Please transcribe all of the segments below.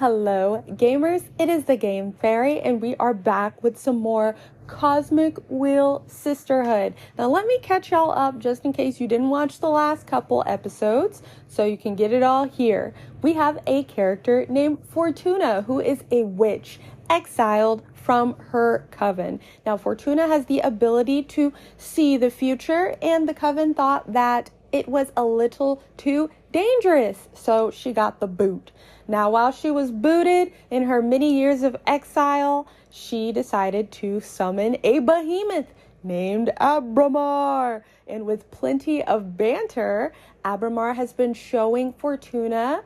Hello, gamers. It is the Game Fairy, and we are back with some more Cosmic Wheel Sisterhood. Now, let me catch y'all up just in case you didn't watch the last couple episodes, so you can get it all here. We have a character named Fortuna, who is a witch, exiled from her coven. Now, Fortuna has the ability to see the future, and the coven thought that it was a little too dangerous, so she got the boot. Now, while she was booted in her many years of exile, she decided to summon a behemoth named Abramar. And with plenty of banter, Abramar has been showing Fortuna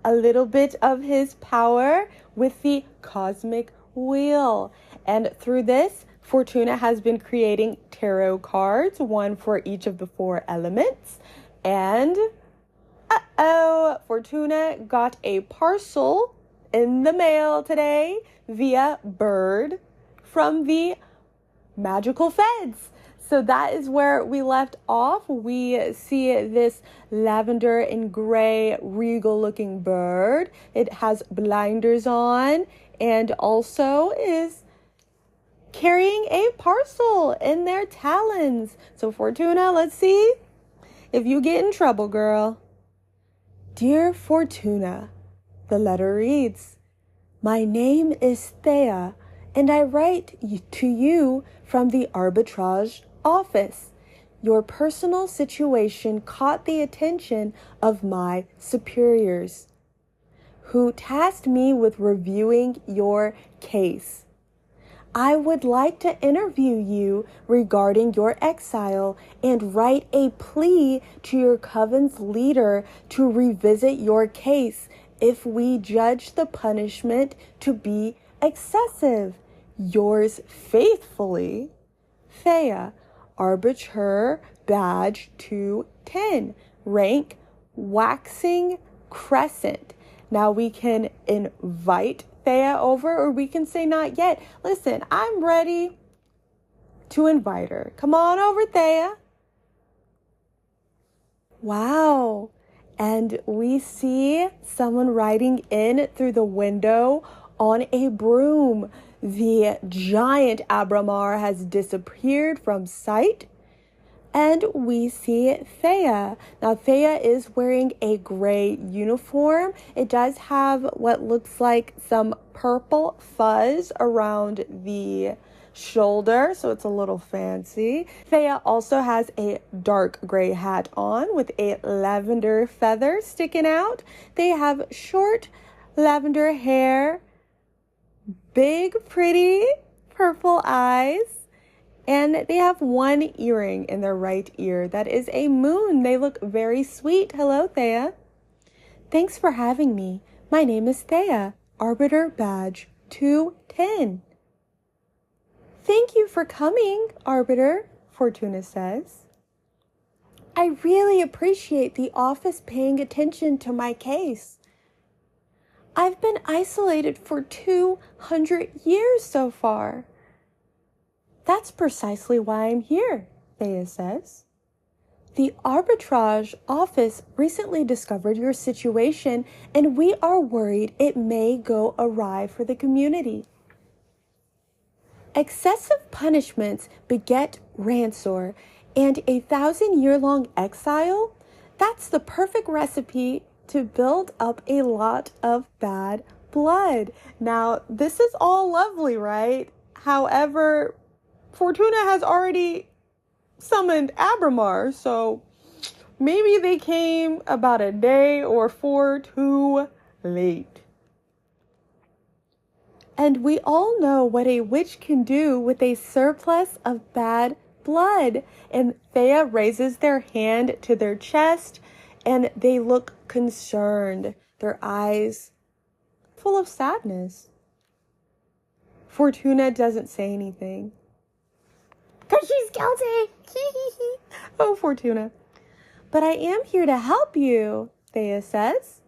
a little bit of his power with the Cosmic Wheel. And through this, Fortuna has been creating tarot cards, one for each of the 4 elements. And Fortuna got a parcel in the mail today via bird from the magical feds. So that is where we left off. We see this lavender and gray regal looking bird. It has blinders on and also is carrying a parcel in their talons. So Fortuna, let's see if you get in trouble, girl. Dear Fortuna, the letter reads, My name is Thea, and I write to you from the arbitrage office. Your personal situation caught the attention of my superiors, who tasked me with reviewing your case. I would like to interview you regarding your exile and write a plea to your coven's leader to revisit your case if we judge the punishment to be excessive. Yours faithfully, Thea, Arbiter Badge 210, rank Waxing Crescent. Now we can invite Thea over, or we can say not yet. Listen, I'm ready to invite her. Come on over, Thea. Wow. And we see someone riding in through the window on a broom. The giant Abramar has disappeared from sight. And we see Thea. Now, Thea is wearing a gray uniform. It does have what looks like some purple fuzz around the shoulder, so it's a little fancy. Thea also has a dark gray hat on with a lavender feather sticking out. They have short lavender hair, big, pretty purple eyes. And they have one earring in their right ear. That is a moon. They look very sweet. Hello, Thea. Thanks for having me. My name is Thea, Arbiter Badge 210. Thank you for coming, Arbiter, Fortuna says. I really appreciate the office paying attention to my case. I've been isolated for 200 years so far. That's precisely why I'm here, Thea says. The arbitrage office recently discovered your situation, and we are worried it may go awry for the community. Excessive punishments beget rancor, and 1,000-year-long exile? That's the perfect recipe to build up a lot of bad blood. Now, this is all lovely, right? However, Fortuna has already summoned Abramar, so maybe they came about a day or 4 too late. And we all know what a witch can do with a surplus of bad blood. And Thea raises their hand to their chest, and they look concerned, their eyes full of sadness. Fortuna doesn't say anything. 'Cause she's guilty. Oh, Fortuna. But I am here to help you, Thea says.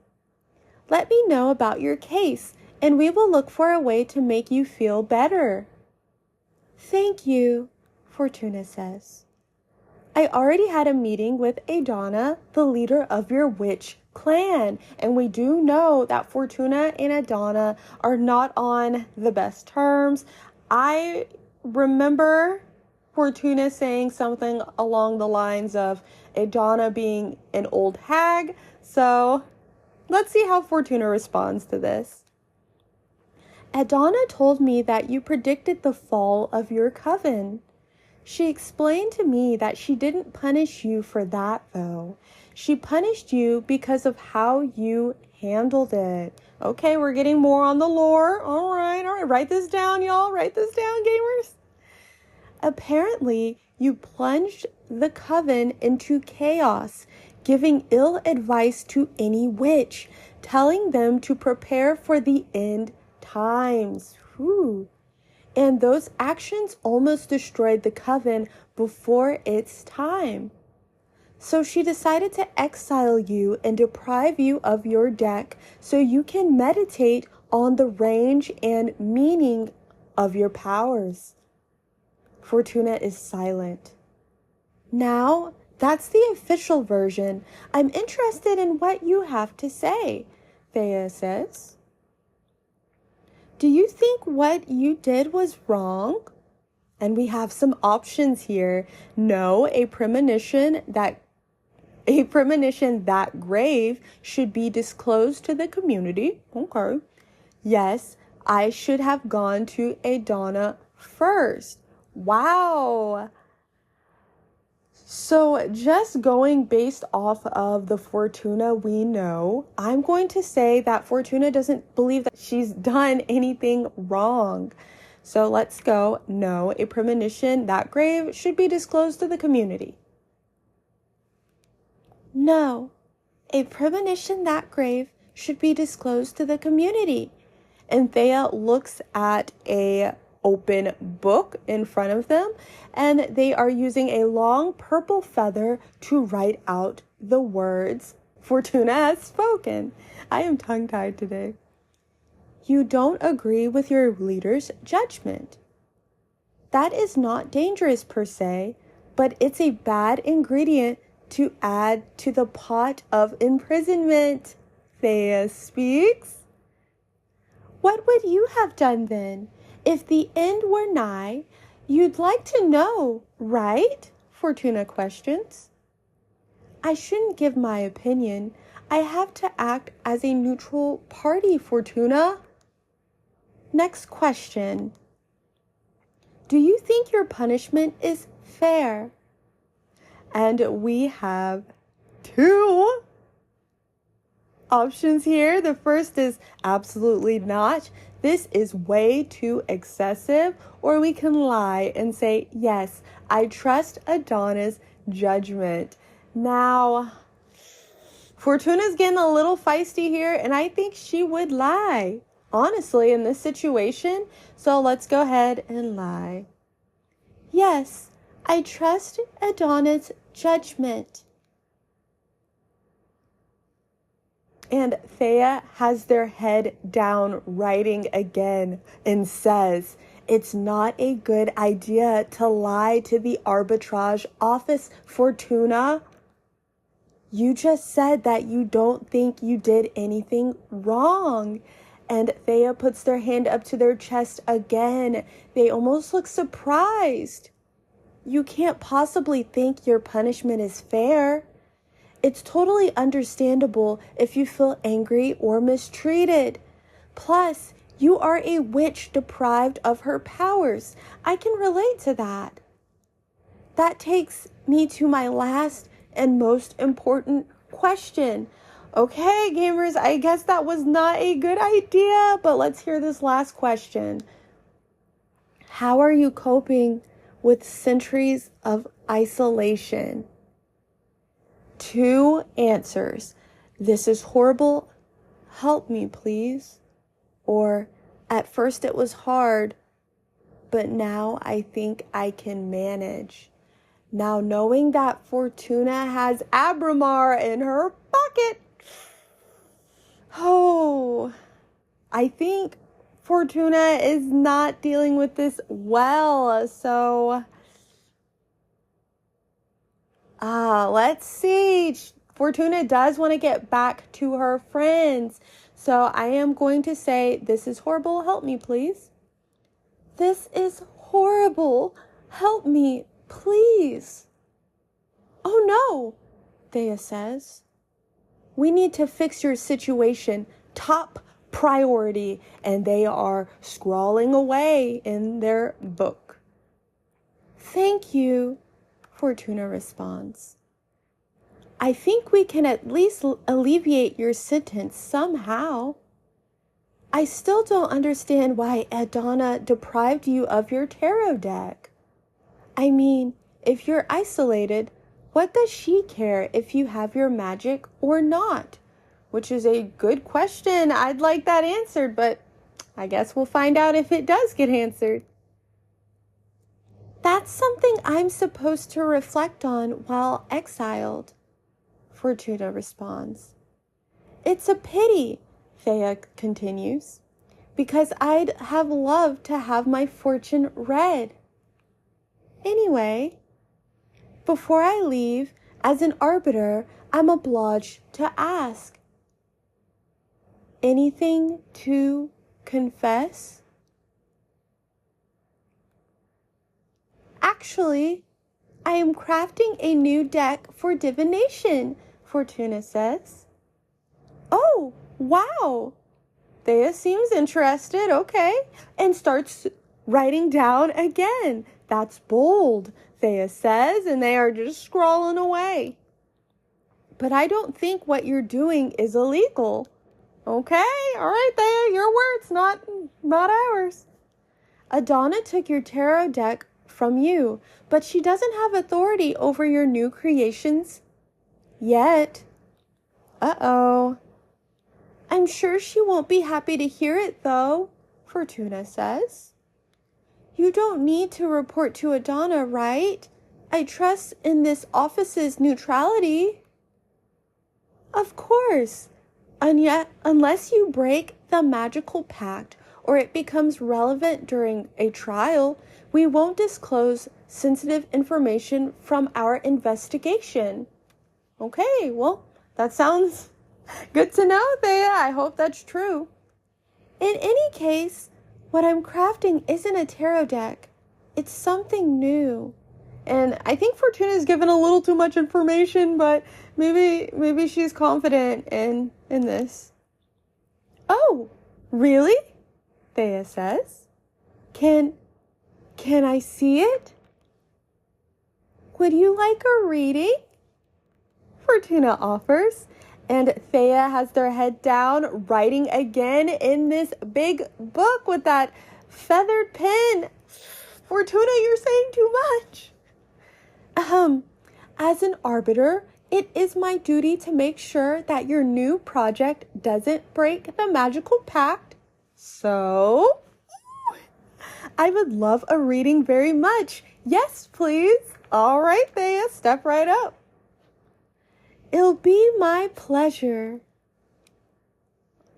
Let me know about your case, and we will look for a way to make you feel better. Thank you, Fortuna says. I already had a meeting with Adana, the leader of your witch clan. And we do know that Fortuna and Adana are not on the best terms. I remember Fortuna saying something along the lines of Adana being an old hag. So let's see how Fortuna responds to this. Adana told me that you predicted the fall of your coven. She explained to me that she didn't punish you for that, though. She punished you because of how you handled it. Okay, we're getting more on the lore. All right. Write this down, y'all. Write this down, gamers. Apparently, you plunged the coven into chaos, giving ill advice to any witch, telling them to prepare for the end times. Whew. And those actions almost destroyed the coven before its time. So she decided to exile you and deprive you of your deck so you can meditate on the range and meaning of your powers. Fortuna is silent. Now, that's the official version. I'm interested in what you have to say, Thea says. Do you think what you did was wrong? And we have some options here. No, a premonition that grave should be disclosed to the community. Okay. Yes, I should have gone to Adana first. Wow. So just going based off of the Fortuna we know, I'm going to say that Fortuna doesn't believe that she's done anything wrong. So let's go. No, a premonition that grave should be disclosed to the community. No, a premonition that grave should be disclosed to the community. And Thea looks at a open book in front of them, and they are using a long purple feather to write out the words Fortuna has spoken. I am tongue-tied today. You don't agree with your leader's judgment. That is not dangerous per se, but it's a bad ingredient to add to the pot of imprisonment. Thea speaks. What would you have done then? If the end were nigh, you'd like to know, right? Fortuna questions. I shouldn't give my opinion. I have to act as a neutral party, Fortuna. Next question. Do you think your punishment is fair? And we have 2 options here. The first is absolutely not. This is way too excessive. Or we can lie and say, yes, I trust Adana's judgment. Now, Fortuna's getting a little feisty here, and I think she would lie, honestly, in this situation. So let's go ahead and lie. Yes, I trust Adana's judgment. And Thea has their head down writing again and says, it's not a good idea to lie to the arbitrage office, Fortuna. You just said that you don't think you did anything wrong. And Thea puts their hand up to their chest again. They almost look surprised. You can't possibly think your punishment is fair. It's totally understandable if you feel angry or mistreated. Plus, you are a witch deprived of her powers. I can relate to that. That takes me to my last and most important question. Okay, gamers, I guess that was not a good idea, but let's hear this last question. How are you coping with centuries of isolation? 2 answers. This is horrible. Help me, please. Or, at first it was hard, but now I think I can manage. Now, knowing that Fortuna has Abramar in her pocket, I think Fortuna is not dealing with this well. So, let's see. Fortuna does want to get back to her friends. So I am going to say, this is horrible. Help me, please. This is horrible. Help me, please. Oh no, Thea says. We need to fix your situation. Top priority. And they are scrawling away in their book. Thank you, Fortuna responds. I think we can at least alleviate your sentence somehow. I still don't understand why Adana deprived you of your tarot deck. I mean, if you're isolated, what does she care if you have your magic or not? Which is a good question. I'd like that answered, but I guess we'll find out if it does get answered. That's something I'm supposed to reflect on while exiled, Fortuna responds. It's a pity, Thea continues, because I'd have loved to have my fortune read. Anyway, before I leave, as an arbiter, I'm obliged to ask. Anything to confess? Actually, I am crafting a new deck for divination, Fortuna says. Oh, wow. Thea seems interested, okay, and starts writing down again. That's bold, Thea says, and they are just scrawling away. But I don't think what you're doing is illegal. Okay, all right, Thea, your words, not ours. Adana took your tarot deck from you, but she doesn't have authority over your new creations yet. Uh-oh. I'm sure she won't be happy to hear it, though, Fortuna says. You don't need to report to Adana, right? I trust in this office's neutrality. Of course. And yet, unless you break the magical pact or it becomes relevant during a trial, we won't disclose sensitive information from our investigation. Okay, well, that sounds good to know, Thea. I hope that's true. In any case, what I'm crafting isn't a tarot deck. It's something new. And I think Fortuna's given a little too much information, but maybe she's confident in this. Oh, really? Thea says. Can I see it? Would you like a reading? Fortuna offers, and Thea has their head down, writing again in this big book with that feathered pen. Fortuna, you're saying too much. As an arbiter, it is my duty to make sure that your new project doesn't break the magical pact. So, I would love a reading very much. Yes, please. All right, Thea, step right up. It'll be my pleasure.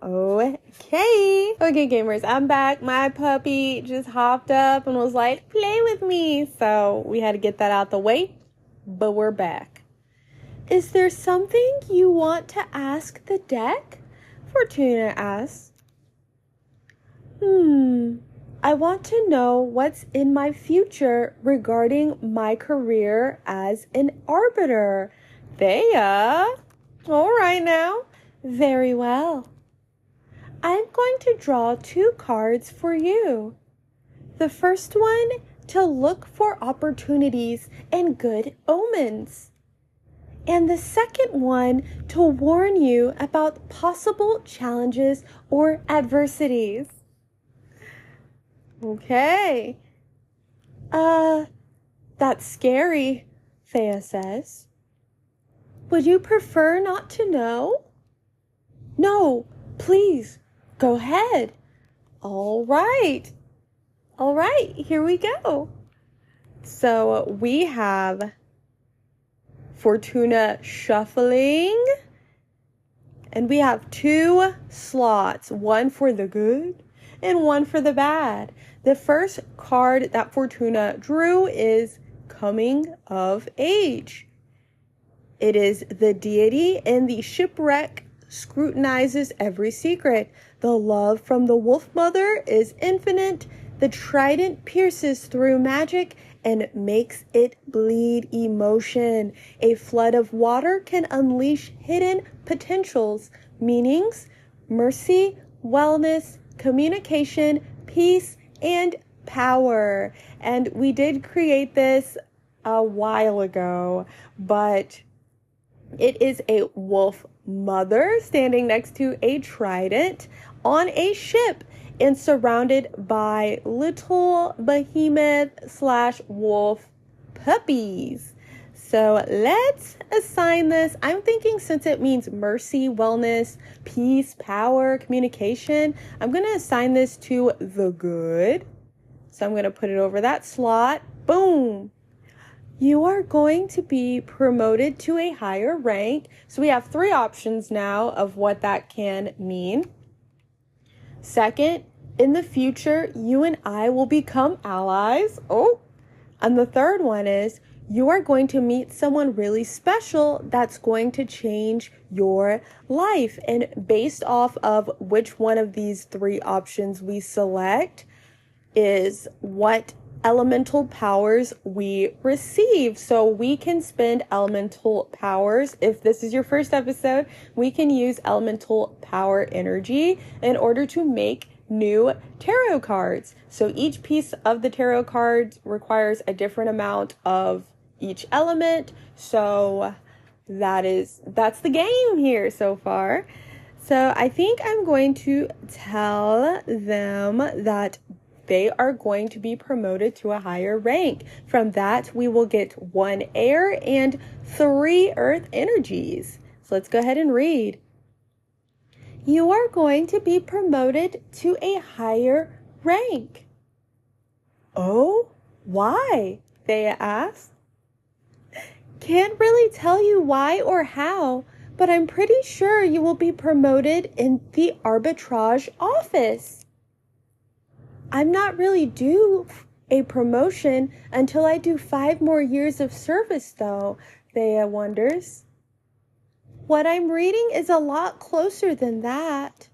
Okay, gamers, I'm back. My puppy just hopped up and was like, play with me. So we had to get that out the way, but we're back. Is there something you want to ask the deck? Fortuna asks. I want to know what's in my future regarding my career as an arbiter. Thea. All right now. Very well. I'm going to draw 2 cards for you. The first one, to look for opportunities and good omens. And the second one, to warn you about possible challenges or adversities. Okay. That's scary, Thea says. Would you prefer not to know? No, please, go ahead. All right, here we go. So we have Fortuna shuffling, and we have 2 slots, one for the good and one for the bad. The first card that Fortuna drew is Coming of Age. It is the deity, and the shipwreck scrutinizes every secret. The love from the wolf mother is infinite. The trident pierces through magic and makes it bleed emotion. A flood of water can unleash hidden potentials, meanings, mercy, wellness, communication, peace, and power. And we did create this a while ago, but it is a wolf mother standing next to a trident on a ship and surrounded by little behemoth/wolf puppies. So let's assign this. I'm thinking since it means mercy, wellness, peace, power, communication, I'm going to assign this to the good. So I'm going to put it over that slot. Boom. You are going to be promoted to a higher rank. So we have 3 options now of what that can mean. Second, in the future, you and I will become allies. Oh, and the third one is you are going to meet someone really special that's going to change your life. And based off of which one of these 3 options we select is what elemental powers we receive. So we can spend elemental powers. If this is your first episode, we can use elemental power energy in order to make new tarot cards. So each piece of the tarot cards requires a different amount of each element. So that's the game here so far. So I think I'm going to tell them that they are going to be promoted to a higher rank. From that, we will get 1 air and 3 earth energies. So let's go ahead and read. You are going to be promoted to a higher rank. Oh, why? Thea asked. Can't really tell you why or how, but I'm pretty sure you will be promoted in the arbitrage office. I'm not really due a promotion until I do 5 more years of service, though, Thea wonders. What I'm reading is a lot closer than that.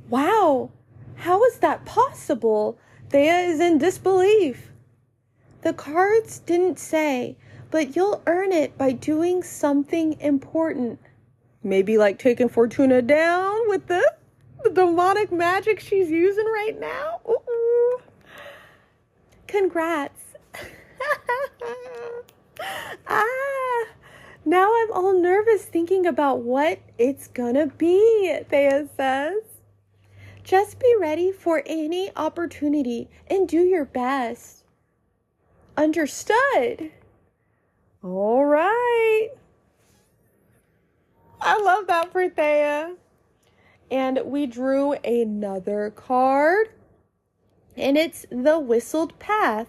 Wow, how is that possible? Thea is in disbelief. The cards didn't say, but you'll earn it by doing something important. Maybe like taking Fortuna down with the demonic magic she's using right now. Ooh. Congrats. Now I'm all nervous thinking about what it's gonna be, Thea says. Just be ready for any opportunity and do your best. Understood. All right. I love that for Thea. And we drew another card, and it's the whistled path.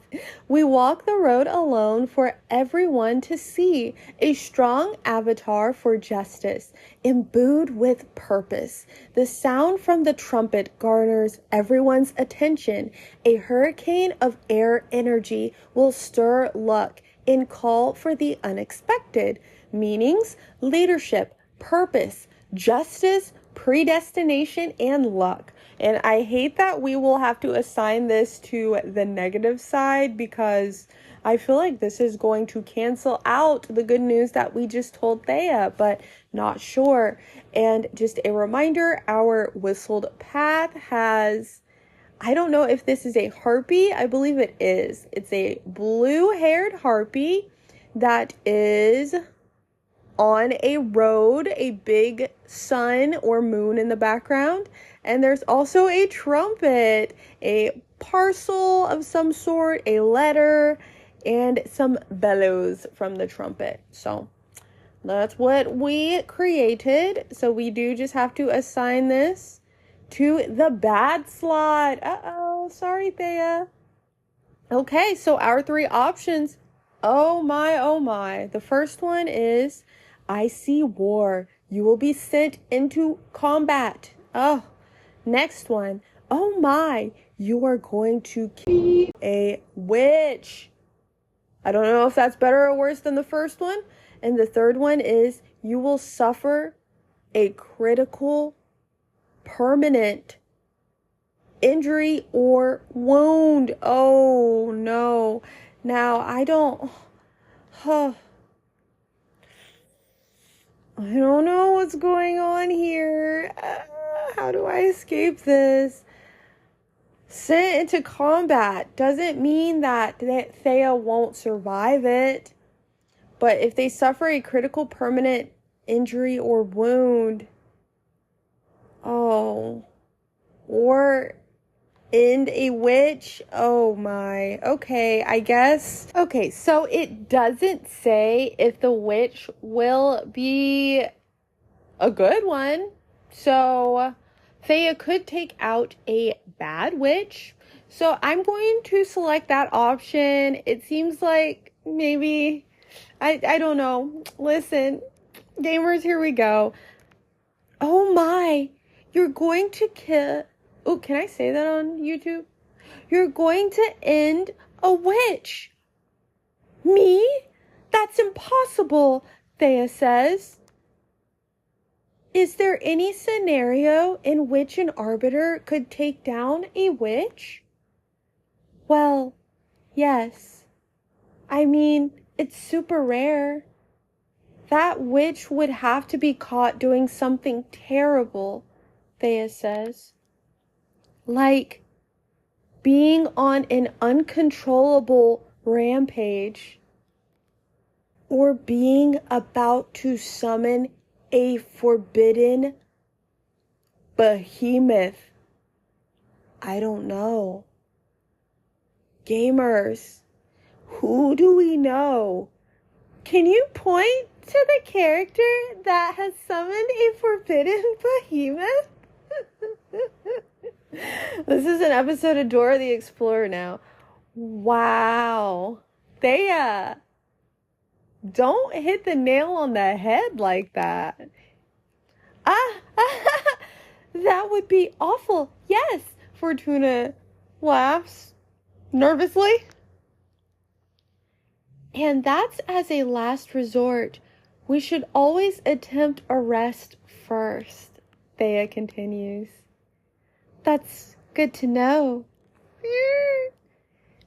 We walk the road alone for everyone to see, a strong avatar for justice, imbued with purpose. The sound from the trumpet garners everyone's attention. A hurricane of air energy will stir luck and call for the unexpected. Meanings, leadership, purpose, justice, predestination, and luck. And I hate that we will have to assign this to the negative side because I feel like this is going to cancel out the good news that we just told Thea, but not sure. And just a reminder, our whistled path has, I don't know if this is a harpy. I believe it is. It's a blue-haired harpy that is on a road, a big sun or moon in the background. And there's also a trumpet, a parcel of some sort, a letter, and some bellows from the trumpet. So that's what we created. So we do just have to assign this to the bad slot. Uh-oh, sorry, Thea. Okay, so our 3 options. Oh my, oh my. The first one is, I see war. You will be sent into combat. Oh, next one. Oh my, you are going to kill a witch. I don't know if that's better or worse than the first one. And the third one is you will suffer a critical, permanent injury or wound. Oh no. Now I don't know what's going on here. How do I escape this? Sent into combat doesn't mean that Thea won't survive it. But if they suffer a critical permanent injury or wound, or end a witch, oh my, okay, I guess. Okay, so it doesn't say if the witch will be a good one. So Thea could take out a bad witch. So I'm going to select that option. It seems like maybe, I don't know. Listen, gamers, here we go. Oh my, you're going to kill... Oh, can I say that on YouTube? You're going to end a witch. Me? That's impossible, Thea says. Is there any scenario in which an arbiter could take down a witch? Well, yes. I mean, it's super rare. That witch would have to be caught doing something terrible, Thea says. Like being on an uncontrollable rampage, or being about to summon a forbidden behemoth. I don't know. Gamers, who do we know? Can you point to the character that has summoned a forbidden behemoth? This is an episode of Dora the Explorer now. Wow. Thea, don't hit the nail on the head like that. That would be awful. Yes, Fortuna laughs nervously. And that's as a last resort. We should always attempt arrest first, Thea continues. That's good to know.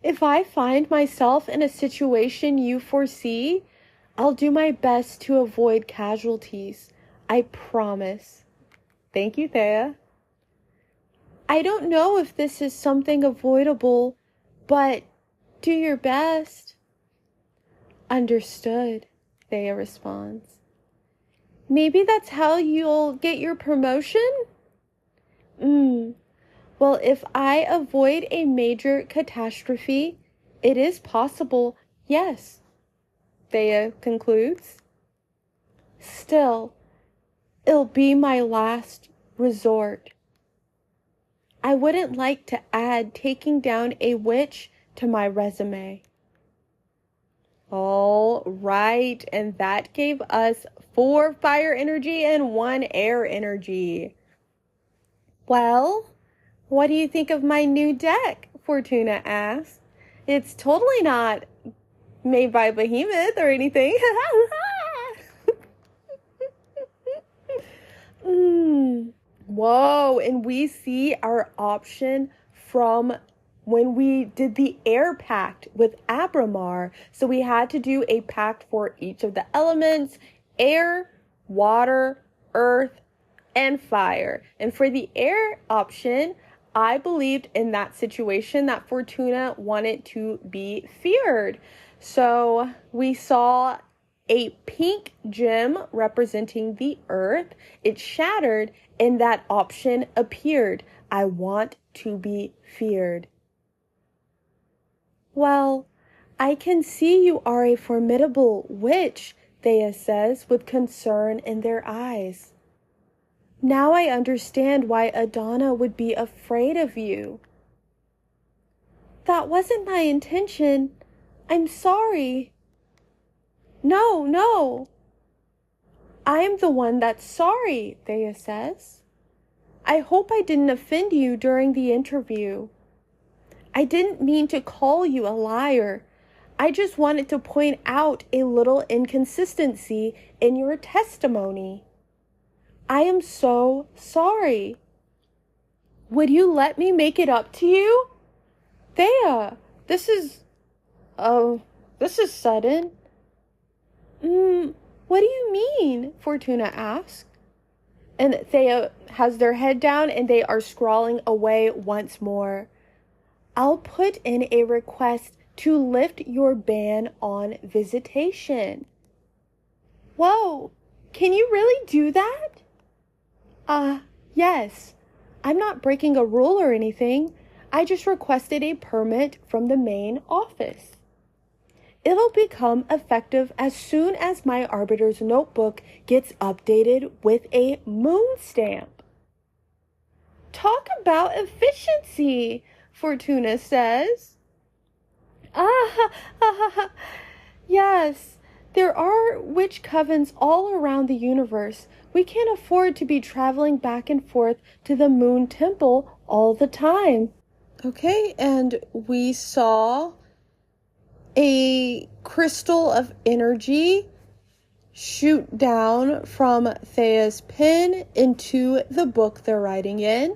If I find myself in a situation you foresee, I'll do my best to avoid casualties. I promise. Thank you, Thea. I don't know if this is something avoidable, but do your best. Understood, Thea responds. Maybe that's how you'll get your promotion? Well, if I avoid a major catastrophe, it is possible, yes, Thea concludes. Still, it'll be my last resort. I wouldn't like to add taking down a witch to my resume. All right, and that gave us 4 fire energy and 1 air energy. Well, what do you think of my new deck? Fortuna asks. It's totally not made by Behemoth or anything. Whoa, and we see our option from when we did the air pact with Abramar. So we had to do a pact for each of the elements: air, water, earth, and fire. And for the air option, I believed in that situation that Fortuna wanted to be feared. So we saw a pink gem representing the earth. It shattered and that option appeared. I want to be feared. Well, I can see you are a formidable witch, Thea says with concern in their eyes. Now I understand why Adana would be afraid of you. That wasn't my intention. I'm sorry. No. I am the one that's sorry, Thea says. I hope I didn't offend you during the interview. I didn't mean to call you a liar. I just wanted to point out a little inconsistency in your testimony. I am so sorry. Would you let me make it up to you? Thea, this is sudden. What do you mean? Fortuna asked. And Thea has their head down and they are scrawling away once more. I'll put in a request to lift your ban on visitation. Whoa, can you really do that? Yes. I'm not breaking a rule or anything. I just requested a permit from the main office. It'll become effective as soon as my arbiter's notebook gets updated with a moon stamp. Talk about efficiency, Fortuna says. Yes, there are witch covens all around the universe. We can't afford to be traveling back and forth to the moon temple all the time. Okay, and we saw a crystal of energy shoot down from Thea's pen into the book they're writing in,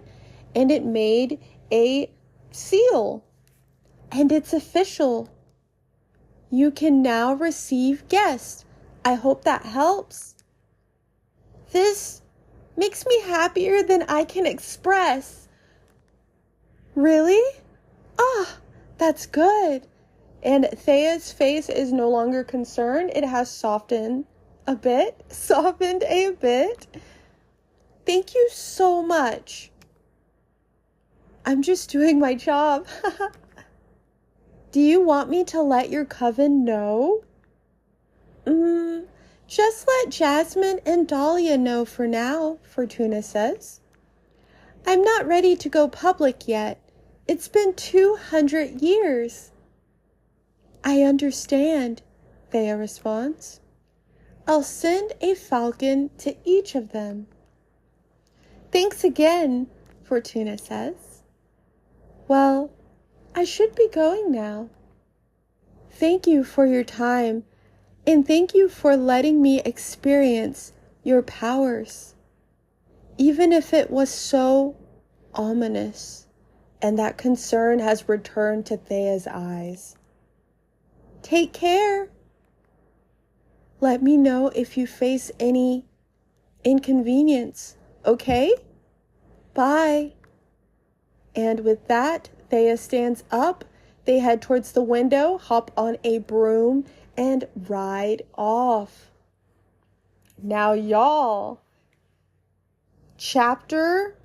and it made a seal. And it's official. You can now receive guests. I hope that helps. This makes me happier than I can express. Really? That's good. And Thea's face is no longer concerned. It has softened a bit. Thank you so much. I'm just doing my job. Do you want me to let your coven know? Just let Jasmine and Dahlia know for now, Fortuna says. I'm not ready to go public yet. It's been 200 years. I understand, Thea responds. I'll send a falcon to each of them. Thanks again, Fortuna says. Well, I should be going now. Thank you for your time, and thank you for letting me experience your powers, even if it was so ominous, and that concern has returned to Thea's eyes. Take care. Let me know if you face any inconvenience, okay? Bye. And with that, Thea stands up. They head towards the window, hop on a broom, and ride off. Now, y'all, chapter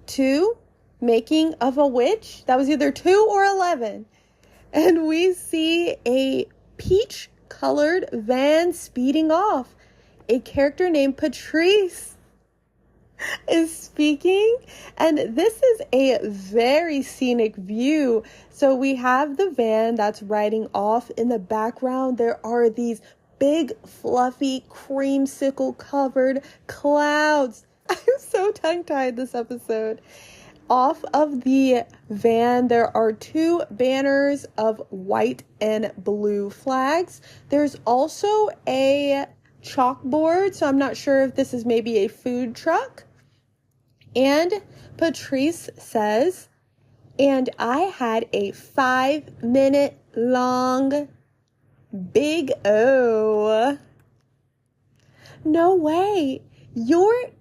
2, Making of a Witch. That was either 2 or 11. And we see a peach-colored van speeding off. A character named Patrice is speaking, and this is a very scenic view. So we have the van that's riding off. In the background, there are these big, fluffy, creamsicle covered clouds. I'm so tongue-tied this episode. Off of the van, there are 2 banners of white and blue flags. There's also a chalkboard, so I'm not sure if this is maybe a food truck. And Patrice says, and I had a 5-minute long big O. No way. You're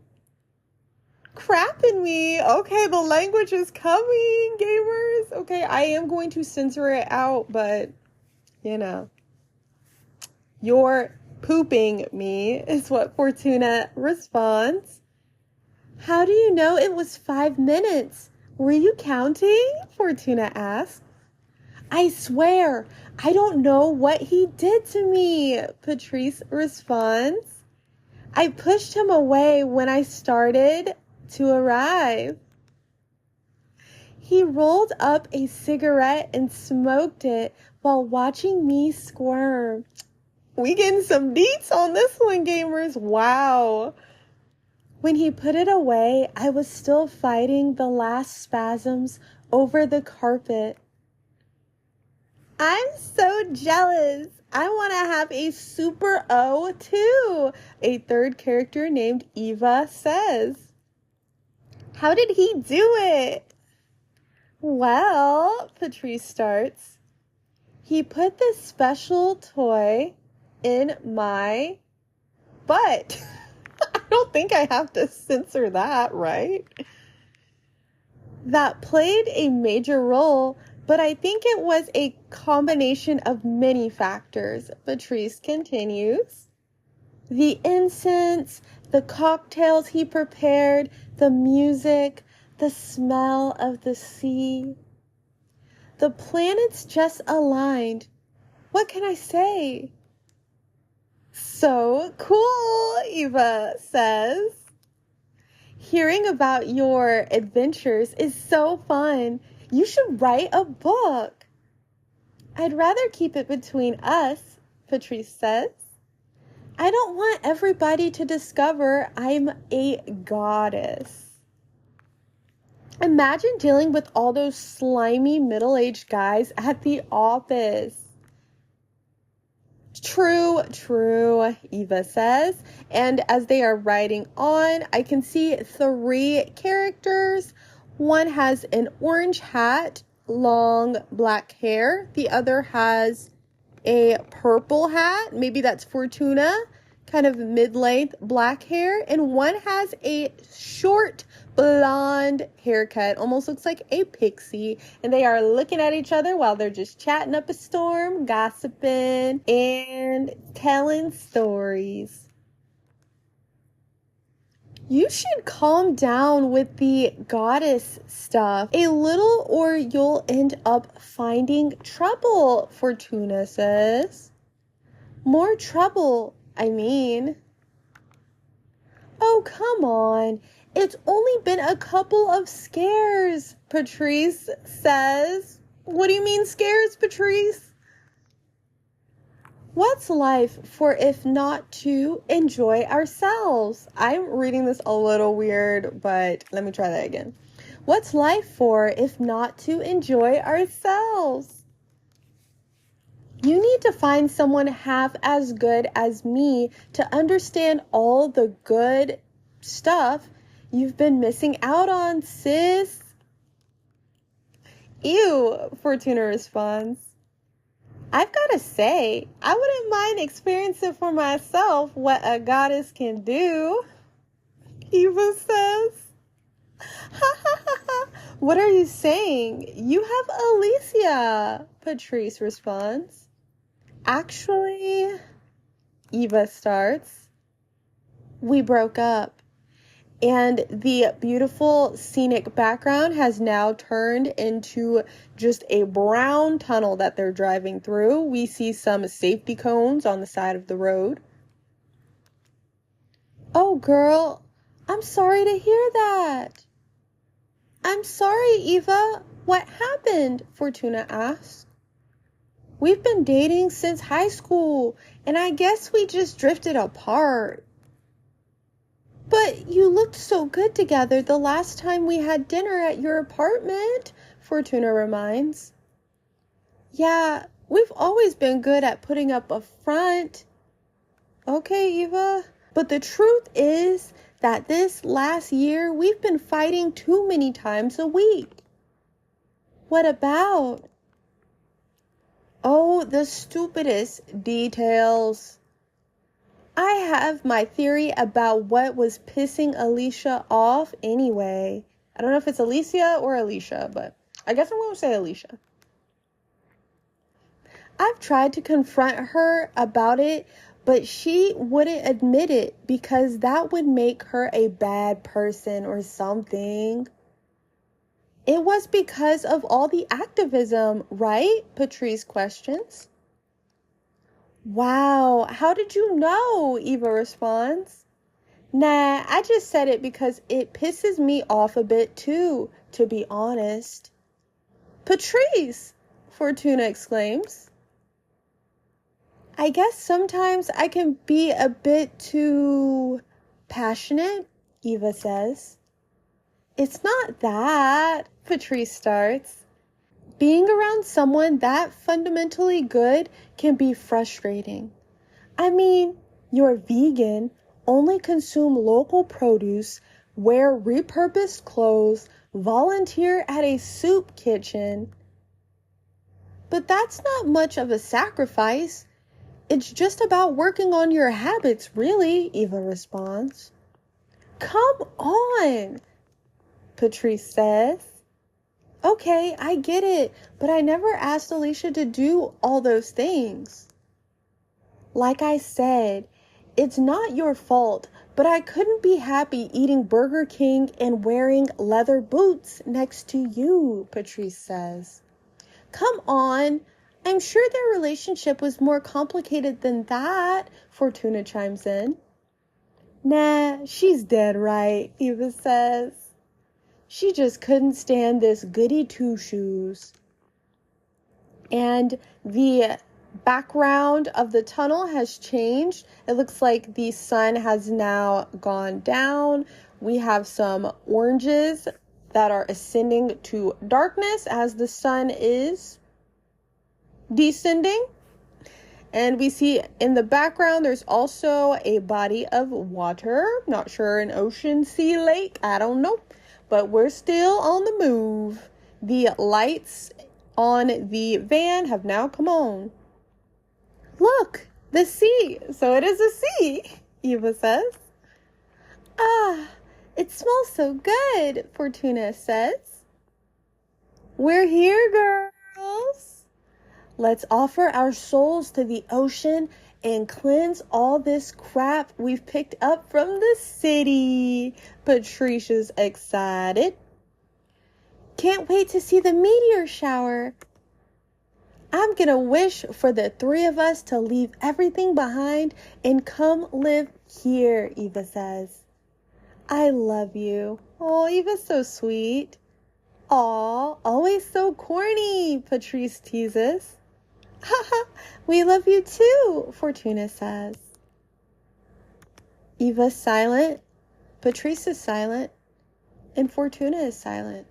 crapping me. Okay, the language is coming, gamers. Okay, I am going to censor it out, but, you know, you're pooping me is what Fortuna responds. How do you know it was 5 minutes? Were you counting? Fortuna asks. I swear, I don't know what he did to me, Patrice responds. I pushed him away when I started to arrive. He rolled up a cigarette and smoked it while watching me squirm. We getting some deets on this one, gamers. Wow. When he put it away, I was still fighting the last spasms over the carpet. I'm so jealous. I want to have a super O too. A third character named Eva says. How did he do it? Well, Patrice starts. He put this special toy in my butt. I don't think I have to censor that, right? That played a major role, but I think it was a combination of many factors. Patrice continues. The incense, the cocktails he prepared, the music, the smell of the sea. The planets just aligned. What can I say? So cool, Eva says. Hearing about your adventures is so fun. You should write a book. I'd rather keep it between us, Patrice says. I don't want everybody to discover I'm a goddess. Imagine dealing with all those slimy middle-aged guys at the office. True, Eva says. And as they are writing on, I can see 3 characters. One has an orange hat, long black hair. The other has a purple hat. Maybe that's Fortuna, kind of mid-length black hair. And one has a short blonde haircut, almost looks like a pixie, and they are looking at each other while they're just chatting up a storm, gossiping, and telling stories. You should calm down with the goddess stuff a little or you'll end up finding trouble, Fortuna says. More trouble, I mean. Oh, come on. It's only been a couple of scares, Patrice says. What do you mean scares, Patrice? What's life for if not to enjoy ourselves? I'm reading this a little weird, but let me try that again. What's life for if not to enjoy ourselves? You need to find someone half as good as me to understand all the good stuff you've been missing out on, sis. Ew, Fortuna responds. I've got to say, I wouldn't mind experiencing for myself what a goddess can do, Eva says. Ha ha ha ha. What are you saying? You have Alicia, Patrice responds. Actually, Eva starts. We broke up. And the beautiful scenic background has now turned into just a brown tunnel that they're driving through. We see some safety cones on the side of the road. Oh, girl, I'm sorry to hear that. I'm sorry, Eva. What happened? Fortuna asked. We've been dating since high school, and I guess we just drifted apart. But you looked so good together the last time we had dinner at your apartment, Fortuna reminds. Yeah, we've always been good at putting up a front. Okay, Eva. But the truth is that this last year we've been fighting too many times a week. What about? Oh, the stupidest details. I have my theory about what was pissing Alicia off anyway. I don't know if it's Alicia or Alicia, but I guess I'm going to say Alicia. I've tried to confront her about it, but she wouldn't admit it because that would make her a bad person or something. It was because of all the activism, right? Patrice questions. Wow, how did you know? Eva responds. Nah, I just said it because it pisses me off a bit too, to be honest. Patrice, Fortuna exclaims. I guess sometimes I can be a bit too passionate, Eva says. It's not that, Patrice starts. Being around someone that fundamentally good can be frustrating. I mean, you're vegan, only consume local produce, wear repurposed clothes, volunteer at a soup kitchen. But that's not much of a sacrifice. It's just about working on your habits, really, Eva responds. Come on, Patrice says. Okay, I get it, but I never asked Alicia to do all those things. Like I said, it's not your fault, but I couldn't be happy eating Burger King and wearing leather boots next to you, Patrice says. Come on, I'm sure their relationship was more complicated than that, Fortuna chimes in. Nah, she's dead right, Eva says. She just couldn't stand this goody two-shoes. And the background of the tunnel has changed. It looks like the sun has now gone down. We have some oranges that are ascending to darkness as the sun is descending. And we see in the background there's also a body of water. Not sure, an ocean, sea, lake, I don't know. But we're still on the move. The lights on the van have now come on. Look, the sea. So it is a sea, Eva says. Ah, it smells so good, Fortuna says. We're here, girls. Let's offer our souls to the ocean and cleanse all this crap we've picked up from the city. Patricia's excited. Can't wait to see the meteor shower. I'm gonna wish for the three of us to leave everything behind and come live here, Eva says. I love you. Oh, Eva's so sweet. Aw, always so corny, Patrice teases. Haha, we love you too, Fortuna says. Eva's silent, Patrice is silent, and Fortuna is silent.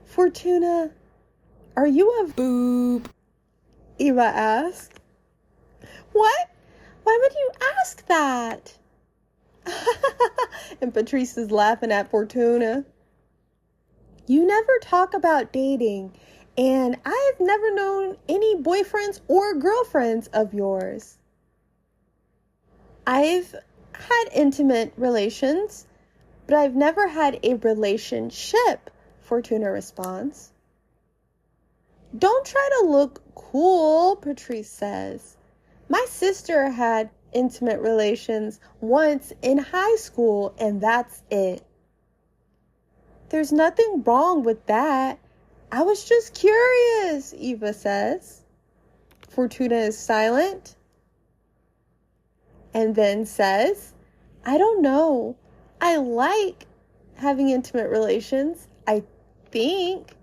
Fortuna, are you a boob? Eva asked. What? Why would you ask that? And Patrice is laughing at Fortuna. You never talk about dating, and I've never known any boyfriends or girlfriends of yours. I've had intimate relations, but I've never had a relationship, Fortuna responds. Don't try to look cool, Patrice says. My sister had intimate relations once in high school, and that's it. There's nothing wrong with that. I was just curious, Eva says. Fortuna is silent and then says, I don't know. I like having intimate relations, I think,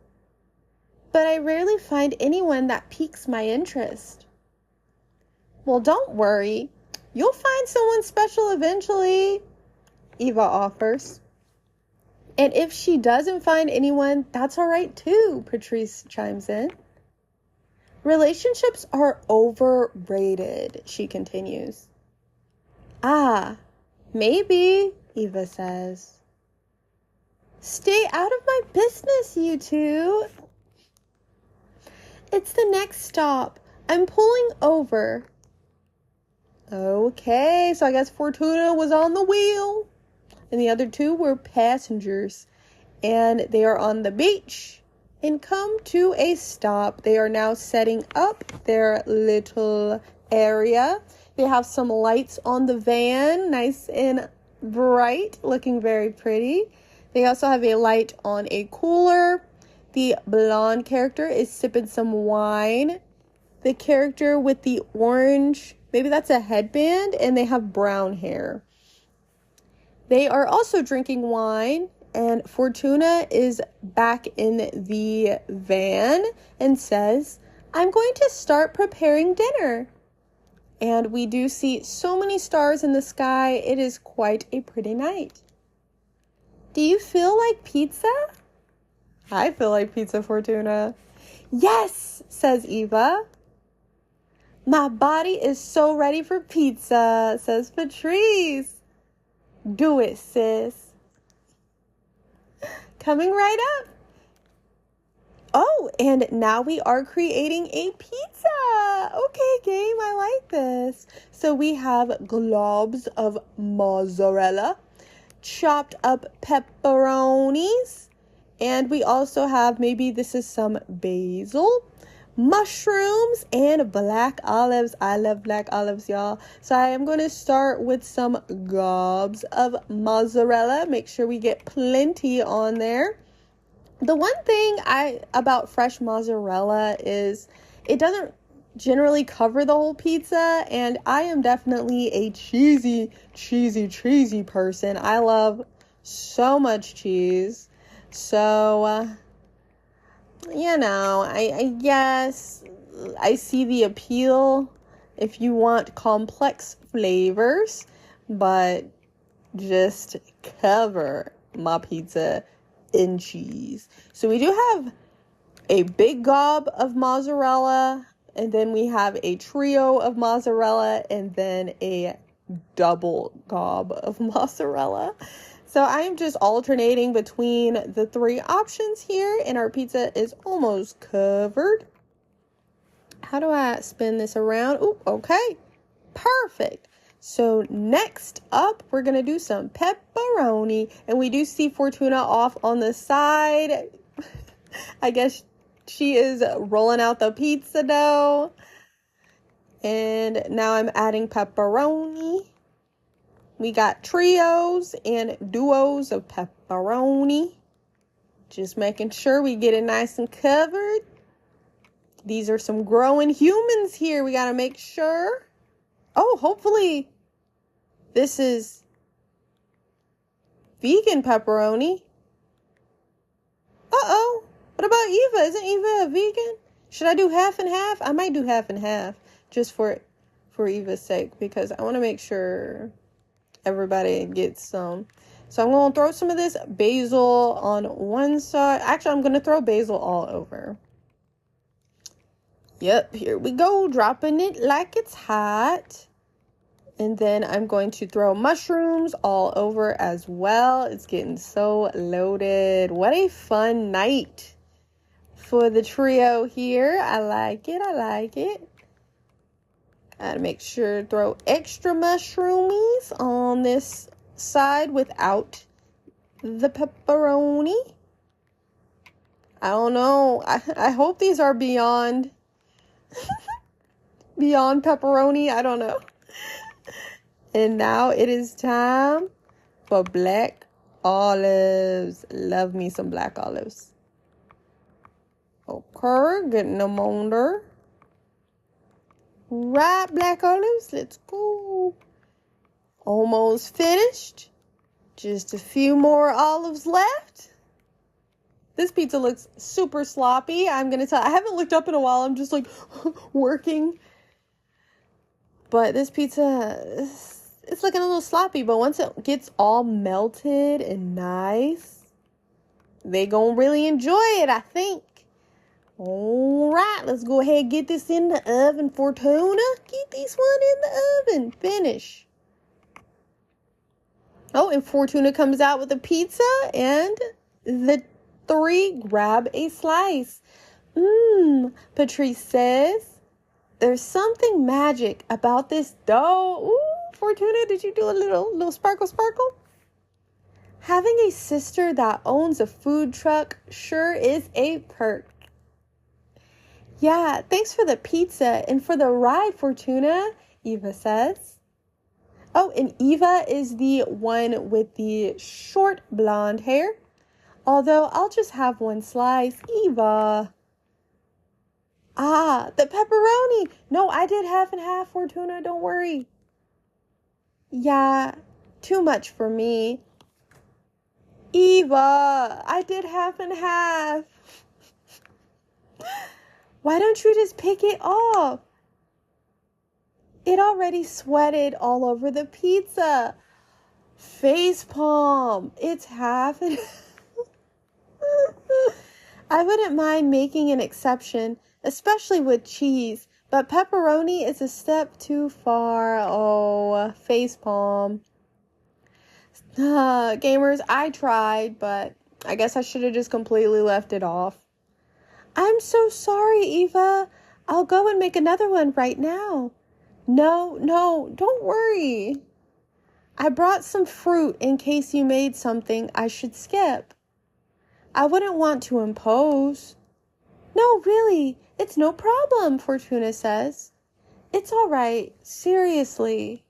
but I rarely find anyone that piques my interest. Well, don't worry. You'll find someone special eventually, Eva offers. And if she doesn't find anyone, that's all right too, Patrice chimes in. Relationships are overrated, she continues. Ah, maybe, Eva says. Stay out of my business, you two. It's the next stop. I'm pulling over. Okay, so I guess Fortuna was on the wheel. And the other two were passengers. And they are on the beach and come to a stop. They are now setting up their little area. They have some lights on the van, nice and bright, looking very pretty. They also have a light on a cooler. The blonde character is sipping some wine. The character with the orange, maybe that's a headband, and they have brown hair. They are also drinking wine, and Fortuna is back in the van and says, I'm going to start preparing dinner. And we do see so many stars in the sky. It is quite a pretty night. Do you feel like pizza? I feel like pizza, Fortuna. Yes, says Eva. My body is so ready for pizza, says Patrice. Do it, sis. Coming right up. Oh, and now we are creating a pizza. Okay, game, I like this. So we have globs of mozzarella, chopped up pepperonis, and we also have, maybe this is some basil, mushrooms, and black olives. I love black olives, y'all. So I am going to start with some gobs of mozzarella. Make sure we get plenty on there. The one thing about fresh mozzarella is it doesn't generally cover the whole pizza, and I am definitely a cheesy person. I love so much cheese. So, I guess I see the appeal if you want complex flavors, but just cover my pizza in cheese. So we do have a big gob of mozzarella, and then we have a trio of mozzarella, and then a double gob of mozzarella. So I am just alternating between the three options here, and our pizza is almost covered. How do I spin this around? Oh, okay. Perfect. So next up, we're going to do some pepperoni. And we do see Fortuna off on the side. I guess she is rolling out the pizza dough. And now I'm adding pepperoni. We got trios and duos of pepperoni. Just making sure we get it nice and covered. These are some growing humans here. We got to make sure. Oh, hopefully this is vegan pepperoni. Uh-oh. What about Eva? Isn't Eva a vegan? Should I do half and half? I might do half and half just for Eva's sake, because I want to make sure everybody gets some. So I'm going to throw some of this basil on one side. Actually, I'm going to throw basil all over. Yep, here we go. Dropping it like it's hot. And then I'm going to throw mushrooms all over as well. It's getting so loaded. What a fun night for the trio here. I like it. I like it. Gotta make sure to throw extra mushroomies on this side without the pepperoni. I don't know. I hope these are beyond pepperoni. I don't know. And now it is time for black olives. Love me some black olives. Okay, getting them on there. Right, black olives, let's go. Almost finished. Just a few more olives left. This pizza looks super sloppy. I'm going to tell, I haven't looked up in a while. I'm just like working. But this pizza, it's looking a little sloppy. But once it gets all melted and nice, they gonna really enjoy it, I think. All right, let's go ahead and get this in the oven, Fortuna. Get this one in the oven. Finish. Oh, and Fortuna comes out with a pizza, and the three grab a slice. Patrice says, there's something magic about this dough. Ooh, Fortuna, did you do a little sparkle? Having a sister that owns a food truck sure is a perk. Yeah, thanks for the pizza and for the ride, Fortuna, Eva says. Oh, and Eva is the one with the short blonde hair. Although I'll just have one slice. Eva. Ah, the pepperoni. No, I did half and half, Fortuna. Don't worry. Yeah, too much for me. Eva, I did half and half. Why don't you just pick it off? It already sweated all over the pizza. Face palm. It's half and I wouldn't mind making an exception, especially with cheese, but pepperoni is a step too far. Oh, facepalm. Gamers, I tried, but I guess I should have just completely left it off. I'm so sorry, Eva. I'll go and make another one right now. No, don't worry. I brought some fruit in case you made something I should skip. I wouldn't want to impose. No, really, it's no problem, Fortuna says. It's all right, seriously.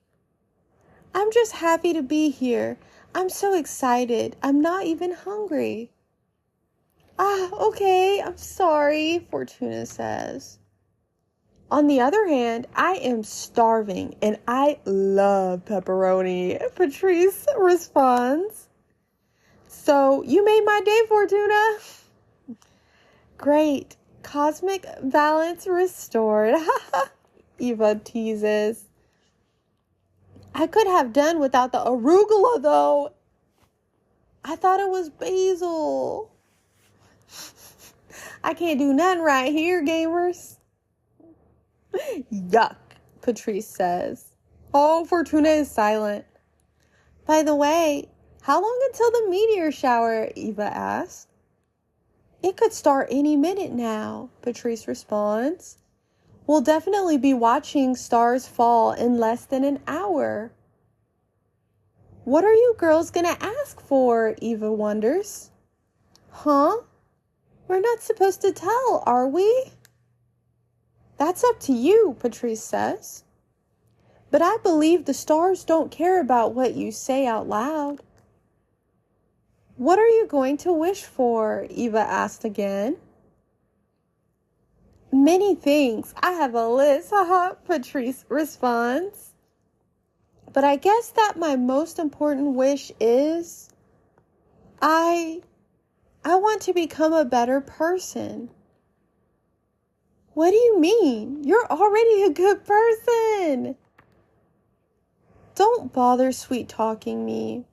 I'm just happy to be here. I'm so excited. I'm not even hungry. Okay, I'm sorry, Fortuna says. On the other hand, I am starving and I love pepperoni, Patrice responds. So, you made my day, Fortuna. Great. Cosmic balance restored. Eva teases. I could have done without the arugula, though. I thought it was basil. I can't do nothing right here, gamers. Yuck, Patrice says. Oh, Fortuna is silent. By the way, how long until the meteor shower? Eva asks. It could start any minute now, Patrice responds. We'll definitely be watching stars fall in less than an hour. What are you girls gonna ask for? Eva wonders. Huh? We're not supposed to tell, are we? That's up to you, Patrice says. But I believe the stars don't care about what you say out loud. What are you going to wish for? Eva asked again. Many things. I have a list, Patrice responds. But I guess that my most important wish is I want to become a better person. What do you mean? You're already a good person. Don't bother sweet-talking me.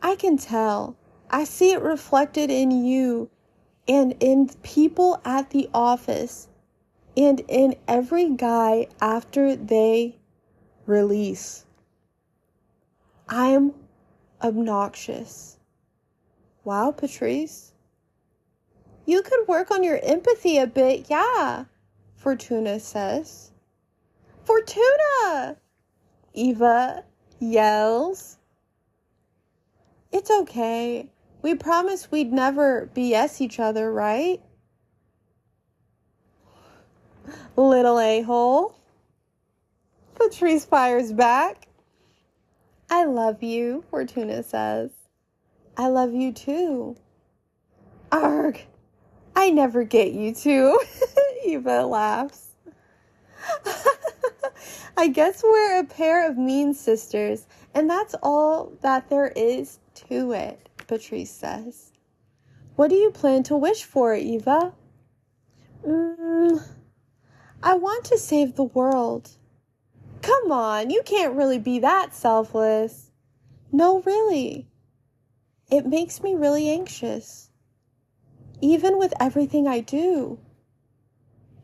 I can tell. I see it reflected in you and in people at the office and in every guy after they release. I'm obnoxious. Wow, Patrice. You could work on your empathy a bit, yeah, Fortuna says. Fortuna! Eva yells. It's okay. We promised we'd never BS each other, right? Little a-hole. Patrice fires back. I love you, Fortuna says. I love you too. Arg. I never get you two. Eva laughs. I guess we're a pair of mean sisters, and that's all that there is to it, Patrice says. What do you plan to wish for, Eva? I want to save the world. Come on, you can't really be that selfless. No, really. It makes me really anxious. Even with everything I do.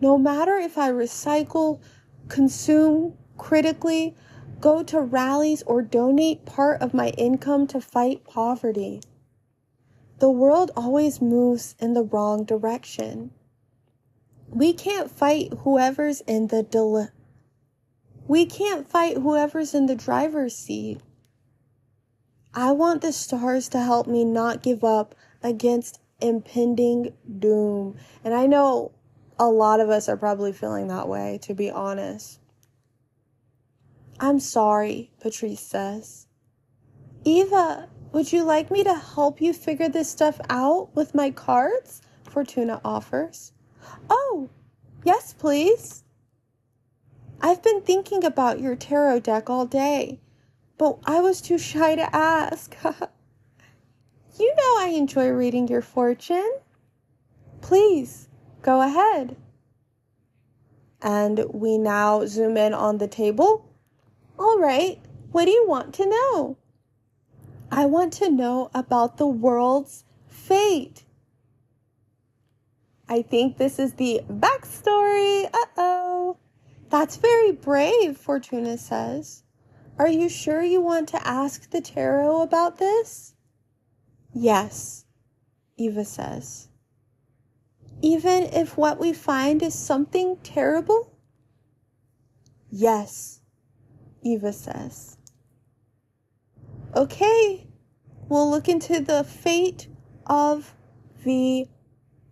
No matter if I recycle, consume critically, go to rallies, or donate part of my income to fight poverty. The world always moves in the wrong direction. We can't fight whoever's in the driver's seat. I want the stars to help me not give up against impending doom. And I know a lot of us are probably feeling that way, to be honest. I'm sorry, Patrice says. Eva, would you like me to help you figure this stuff out with my cards? Fortuna offers. Oh, yes, please. I've been thinking about your tarot deck all day, but I was too shy to ask. You know I enjoy reading your fortune. Please, go ahead. And we now zoom in on the table. All right, what do you want to know? I want to know about the world's fate. I think this is the backstory. Uh-oh. That's very brave, Fortuna says. Are you sure you want to ask the tarot about this? Yes, Eva says. Even if what we find is something terrible? Yes, Eva says. Okay, we'll look into the fate of the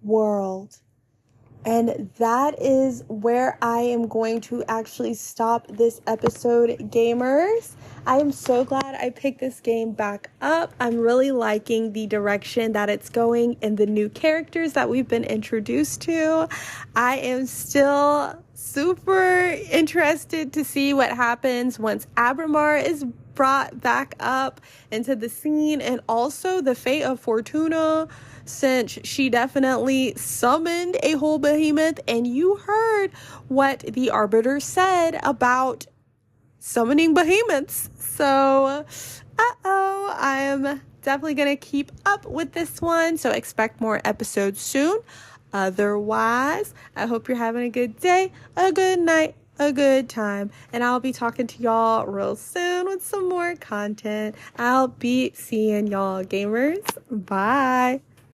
world. And that is where I am going to actually stop this episode, gamers. I am so glad I picked this game back up. I'm really liking the direction that it's going and the new characters that we've been introduced to. I am still super interested to see what happens once Abramar is brought back up into the scene, and also the fate of Fortuna, since she definitely summoned a whole behemoth, and you heard what the arbiter said about summoning behemoths. So, I am definitely going to keep up with this one, so expect more episodes soon. Otherwise, I hope you're having a good day, a good night, a good time, and I'll be talking to y'all real soon with some more content. I'll be seeing y'all, gamers. Bye.